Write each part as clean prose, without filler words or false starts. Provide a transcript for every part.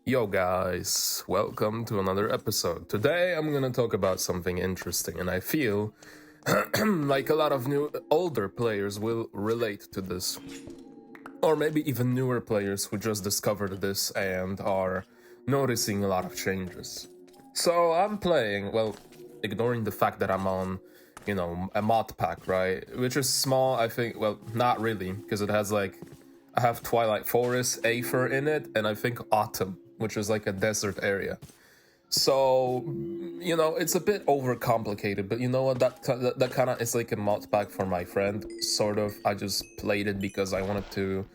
Yo, guys, welcome to another episode. Today I'm gonna talk about something interesting, and I feel like a lot of older players will relate to this, or maybe even newer players who just discovered this and are noticing a lot of changes. So I'm playing, well, ignoring the fact that I'm on, a mod pack, right? Which is small, I think, well, not really, because it has I have Twilight Forest, Aether in it, and I think Autumn, which is like a desert area. So, it's a bit overcomplicated, but you know what? That kind of is like a mod pack for my friend, sort of. I just played it because I wanted to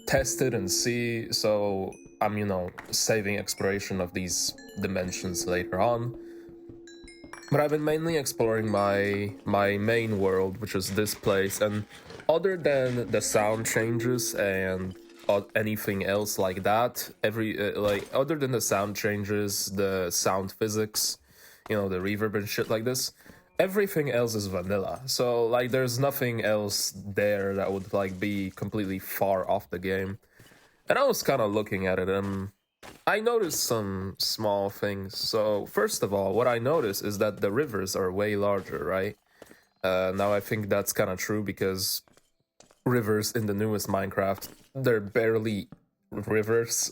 test it and see. So I'm, saving exploration of these dimensions later on. But I've been mainly exploring my main world, which is this place, and other than the sound changes and anything else like that, other than the sound changes, the sound physics, the reverb and shit like this, everything else is vanilla. So there's nothing else there that would be completely far off the game. And I was kind of looking at it and I noticed some small things. So, first of all, what I noticed is that the rivers are way larger, right? Now, I think that's kind of true because rivers in the newest Minecraft, they're barely rivers.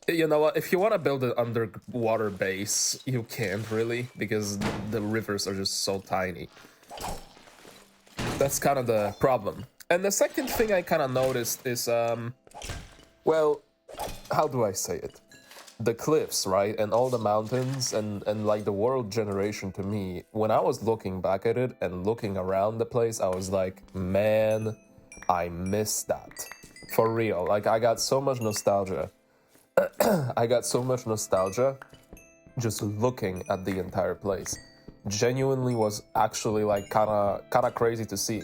You know what? If you want to build an underwater base, you can't really because the rivers are just so tiny. That's kind of the problem. And the second thing I kind of noticed is, well, how do I say it? The cliffs, right? And all the mountains and like the world generation to me, when I was looking back at it and looking around the place, I was like, man, I miss that. For real. Like I got so much nostalgia. I got so much nostalgia just looking at the entire place. Genuinely was actually like kinda crazy to see,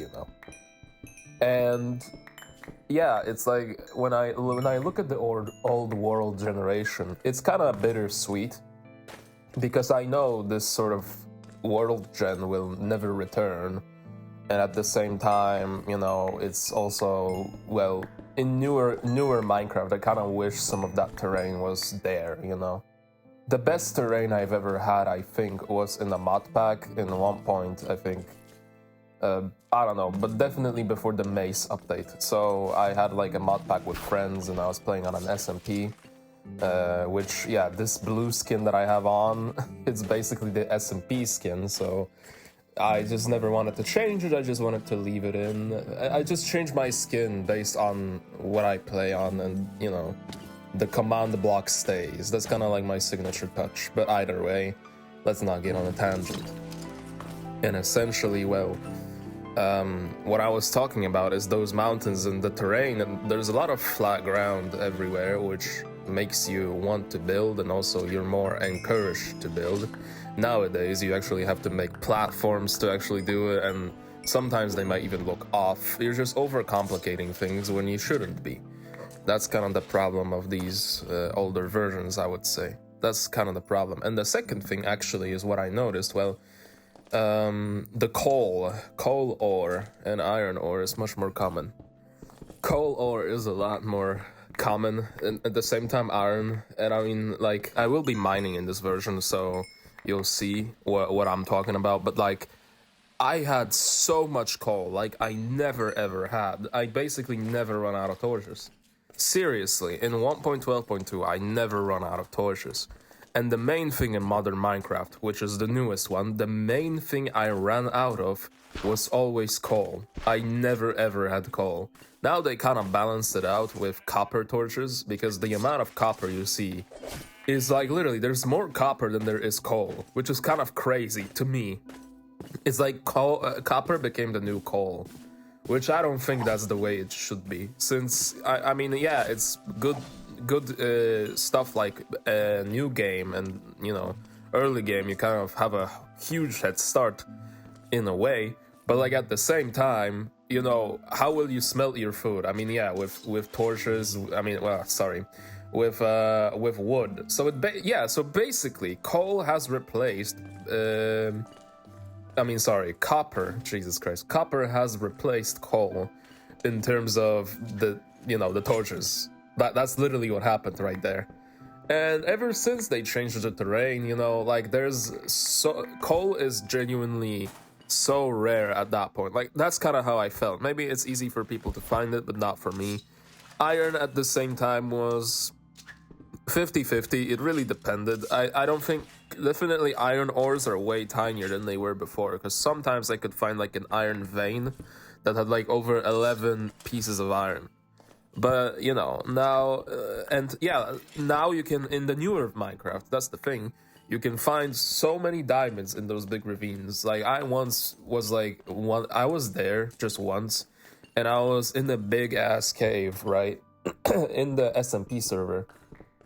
And yeah, it's like when I look at the old world generation, it's kind of bittersweet because I know this sort of world gen will never return, and at the same time, it's also in newer Minecraft, I kind of wish some of that terrain was there. The best terrain I've ever had, I think, was in the mod pack. In one point, I think. I don't know, but definitely before the Mace update. So I had like a mod pack with friends and I was playing on an SMP, which, yeah, this blue skin that I have on, it's basically the SMP skin, so I just never wanted to change it, I just wanted to leave it in. I just changed my skin based on what I play on and, the command block stays. That's kind of like my signature touch, but either way, let's not get on a tangent. And essentially, what I was talking about is those mountains and the terrain, and there's a lot of flat ground everywhere, which makes you want to build, and also you're more encouraged to build. Nowadays, you actually have to make platforms to actually do it, and sometimes they might even look off. You're just overcomplicating things when you shouldn't be. That's kind of the problem of these older versions, I would say. That's kind of the problem. And the second thing, actually, is what I noticed, the coal ore and iron ore is much more common. Coal ore is a lot more common, and at the same time iron, and I mean, I will be mining in this version, so you'll see what I'm talking about, but I had so much coal, I never ever had. I basically never run out of torches. Seriously, in 1.12.2, I never run out of torches. And the main thing in modern Minecraft, which is the newest one, the main thing I ran out of was always coal. I never ever had coal. Now they kind of balanced it out with copper torches, because the amount of copper you see is literally there's more copper than there is coal, which is kind of crazy to me. It's like copper became the new coal, which I don't think that's the way it should be. Since I mean, yeah, it's good stuff like a new game and early game, you kind of have a huge head start in a way, but at the same time, how will you smelt your food? I mean, yeah, with torches, I mean, with wood. So so basically coal has replaced copper. Jesus Christ, copper has replaced coal in terms of the torches. That's literally what happened right there. And ever since they changed the terrain, you know, like coal is genuinely so rare at that point. Like that's kind of how I felt. Maybe it's easy for people to find it, but not for me. Iron at the same time was 50-50. It really depended. I don't think, definitely iron ores are way tinier than they were before, because sometimes I could find like an iron vein that had like over 11 pieces of iron. But you know, now and yeah, now you can, in the newer Minecraft, that's the thing, you can find so many diamonds in those big ravines. Like I once was like I was there just once, and I was in a big ass cave, right? In the SMP server,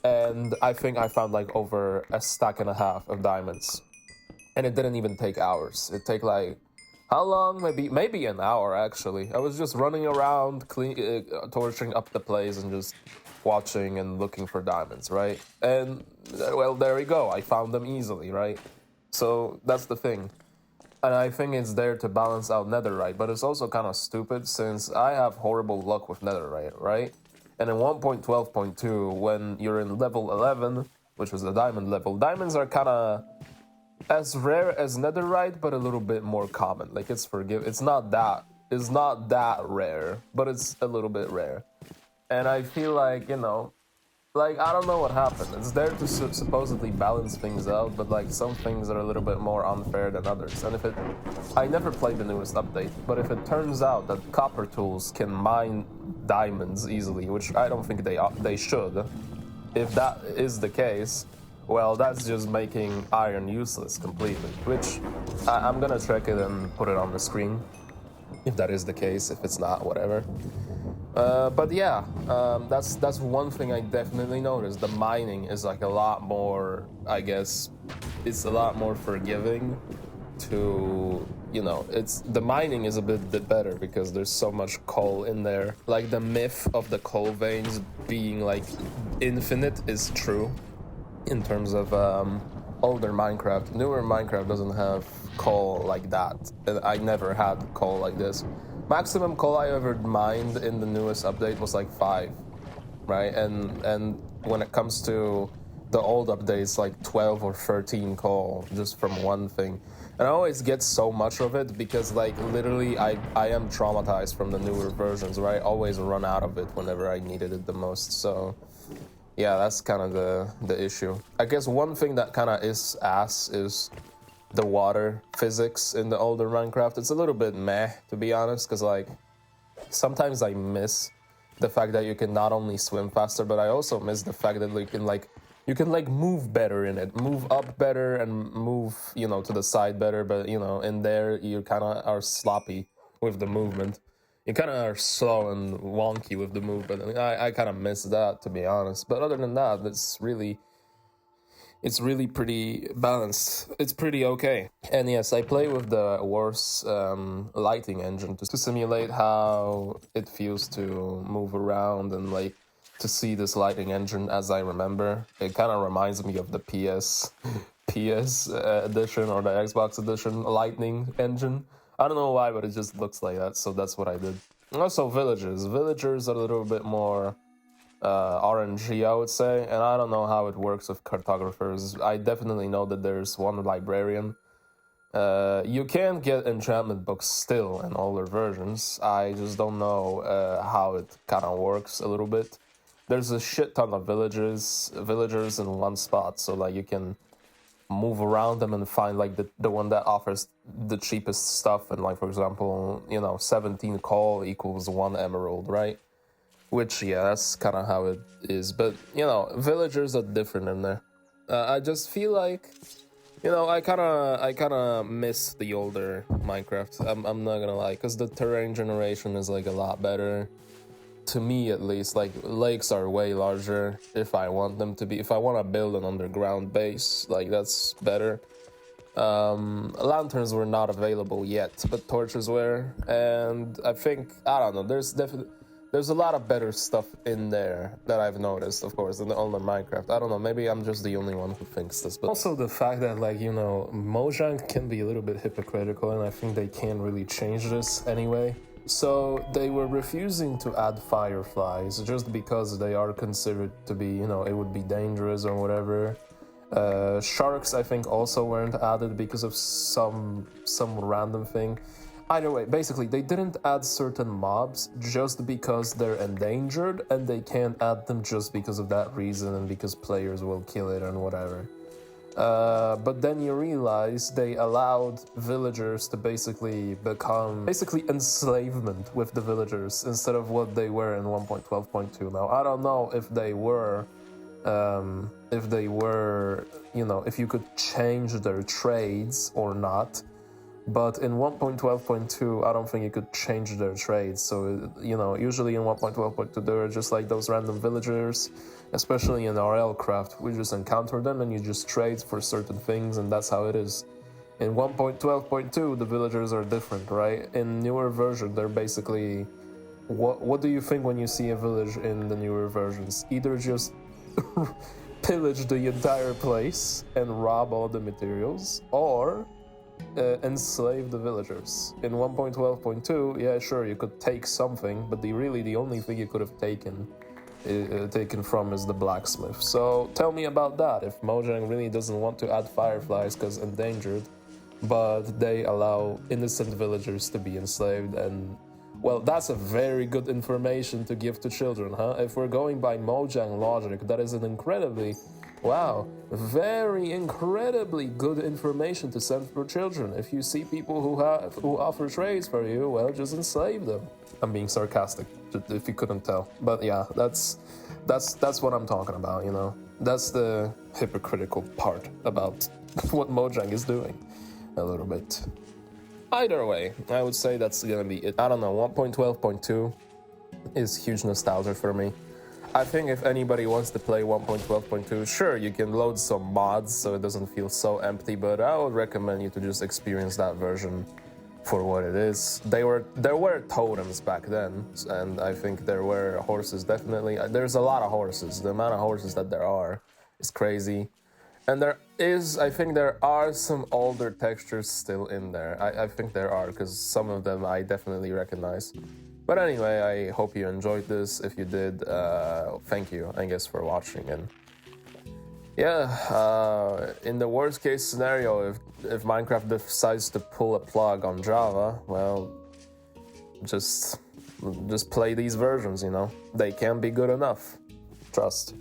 and I think I found like over a stack and a half of diamonds, and it didn't even take hours. It take like, how long? Maybe an hour actually. I was just running around, torching up the place and just watching and looking for diamonds, right? And well, there we go. I found them easily, right? So that's the thing. And I think it's there to balance out netherite, but it's also kind of stupid since I have horrible luck with netherite, right? And in 1.12.2, when you're in level 11, which was the diamond level, diamonds are kind of as rare as netherite, but a little bit more common. Like it's not that rare, but it's a little bit rare. And I feel like, you know, like I don't know what happened. It's there to supposedly balance things out, but like some things are a little bit more unfair than others. And I never played the newest update, but if it turns out that copper tools can mine diamonds easily, which I don't think they should, if that is the case, well, that's just making iron useless completely, which I'm gonna check it and put it on the screen, if that is the case. If it's not, whatever. But yeah, that's one thing I definitely noticed. The mining is like a lot more, I guess, it's a lot more forgiving to, you know, the mining is a bit better because there's so much coal in there. Like the myth of the coal veins being like infinite is true. In terms of older Minecraft, newer Minecraft doesn't have coal like that. I never had coal like this. Maximum coal I ever mined in the newest update was like 5, right? And when it comes to the old updates, like 12 or 13 coal just from one thing. And I always get so much of it because like literally I am traumatized from the newer versions, where I always run out of it whenever I needed it the most. So yeah, that's kind of the issue. I guess one thing that kind of is ass is the water physics in the older Minecraft. It's a little bit meh, to be honest, because like sometimes I miss the fact that you can not only swim faster, but I also miss the fact that you can move better in it, move up better and move, you know, to the side better. But you know, in there you kind of are sloppy with the movement. You kind of are slow and wonky with the movement. I mean, I kind of miss that, to be honest. But other than that, it's really pretty balanced. It's pretty okay. And yes, I play with the Wars lighting engine to simulate how it feels to move around and like to see this lighting engine as I remember. It kind of reminds me of the PS edition or the Xbox edition lightning engine. I don't know why, but it just looks like that, so that's what I did. Also, villagers. Villagers are a little bit more RNG, I would say, and I don't know how it works with cartographers. I definitely know that there's one librarian. You can get enchantment books still in older versions. I just don't know how it kind of works a little bit. There's a shit ton of villagers in one spot, so like you can move around them and find like the one that offers the cheapest stuff. And like, for example, you know, 17 coal equals 1 emerald, right? Which, yeah, that's kind of how it is. But, you know, villagers are different in there. I just feel like, you know, I kind of miss the older Minecraft. I'm not gonna lie, because the terrain generation is like a lot better. To me, at least, like lakes are way larger if I want them to be. If I want to build an underground base, like that's better. Lanterns were not available yet, but torches were, and I think, I don't know, there's a lot of better stuff in there that I've noticed, of course, in the older Minecraft. I don't know, maybe I'm just the only one who thinks this, but also the fact that, like, you know, Mojang can be a little bit hypocritical, and I think they can't really change this anyway. So they were refusing to add fireflies just because they are considered to be, you know, it would be dangerous or whatever. Sharks, I think, also weren't added because of some random thing. Either way, basically, they didn't add certain mobs just because they're endangered, and they can't add them just because of that reason and because players will kill it and whatever. But then you realize they allowed villagers to basically become enslavement with the villagers instead of what they were in 1.12.2. Now, I don't know if they were, you know, if you could change their trades or not. But in 1.12.2, I don't think you could change their trades. So, you know, usually in 1.12.2, they were just like those random villagers, especially in RL Craft. We just encounter them and you just trade for certain things, and that's how it is. In 1.12.2, the villagers are different, right? In newer version, they're basically... What do you think when you see a village in the newer versions? Either just pillage the entire place and rob all the materials, or... enslave the villagers. In 1.12.2, yeah, sure, you could take something, but the only thing you could have taken from is the blacksmith. So tell me about that. If Mojang really doesn't want to add fireflies because endangered, but they allow innocent villagers to be enslaved, and well, that's a very good information to give to children, huh? If we're going by Mojang logic, that is an incredibly... Wow, very incredibly good information to send for children. If you see people who offer trades for you, well, just enslave them. I'm being sarcastic, if you couldn't tell. But yeah, that's what I'm talking about, you know. That's the hypocritical part about what Mojang is doing, a little bit. Either way, I would say that's gonna be it. I don't know, 1.12.2 is huge nostalgia for me. I think if anybody wants to play 1.12.2, sure, you can load some mods so it doesn't feel so empty, but I would recommend you to just experience that version for what it is. There were totems back then, and I think there were horses, definitely. There's a lot of horses. The amount of horses that there are is crazy. And I think there are some older textures still in there. I think there are, because some of them I definitely recognize. But anyway, I hope you enjoyed this. If you did, thank you, I guess, for watching. And yeah, in the worst case scenario, if Minecraft decides to pull a plug on Java, well, just play these versions, you know? They can be good enough. Trust.